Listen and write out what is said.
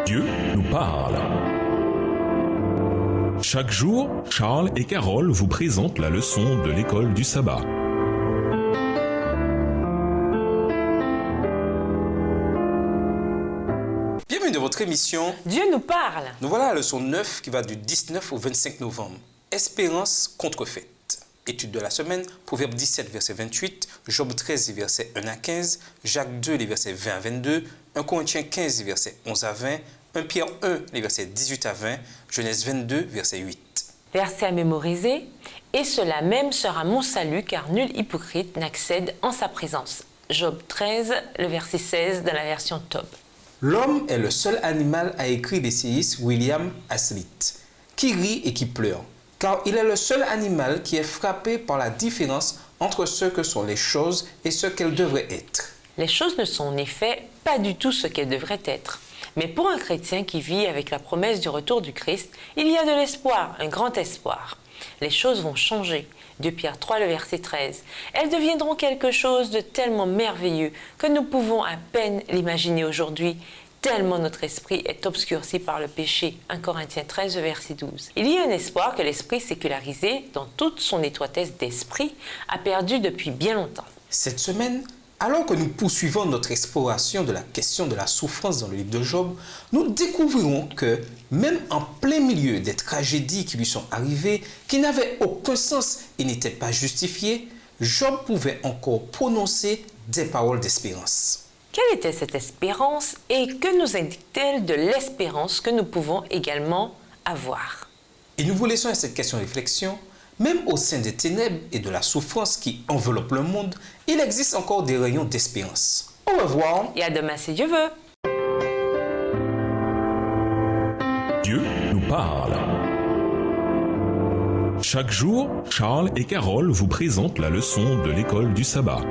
Dieu nous parle. Chaque jour, Charles et Carole vous présentent la leçon de l'école du sabbat. Bienvenue dans votre émission Dieu nous parle. Nous voilà à la leçon 9 qui va du 19 au 25 novembre. Espérance contrefaite. Étude de la semaine, Proverbe 17, verset 28, Job 13, verset 1 à 15, Jacques 2, les versets 20 à 22, 1 Corinthiens 15, verset 11 à 20, 1 Pierre 1, les versets 18 à 20, Genèse 22, verset 8. Verset à mémoriser. Et cela même sera mon salut, car nul hypocrite n'accède en sa présence. Job 13, le verset 16 dans la version Tob. L'homme est le seul animal, a écrit l'essayiste William Hazlitt, qui rit et qui pleure, car il est le seul animal qui est frappé par la différence entre ce que sont les choses et ce qu'elles devraient être. Les choses ne sont en effet pas du tout ce qu'elles devraient être. Mais pour un chrétien qui vit avec la promesse du retour du Christ, il y a de l'espoir, un grand espoir. Les choses vont changer. 2 Pierre 3, le verset 13. Elles deviendront quelque chose de tellement merveilleux que nous pouvons à peine l'imaginer aujourd'hui, tellement notre esprit est obscurci par le péché. 1 Corinthiens 13, verset 12. Il y a un espoir que l'esprit sécularisé, dans toute son étroitesse d'esprit, a perdu depuis bien longtemps. Cette semaine, alors que nous poursuivons notre exploration de la question de la souffrance dans le livre de Job, nous découvrirons que, même en plein milieu des tragédies qui lui sont arrivées, qui n'avaient aucun sens et n'étaient pas justifiées, Job pouvait encore prononcer des paroles d'espérance. Quelle était cette espérance et que nous indique-t-elle de l'espérance que nous pouvons également avoir? Et nous vous laissons à cette question de réflexion. Même au sein des ténèbres et de la souffrance qui enveloppe le monde, il existe encore des rayons d'espérance. Au revoir. Et à demain si Dieu veut. Dieu nous parle. Chaque jour, Charles et Carole vous présentent la leçon de l'école du sabbat.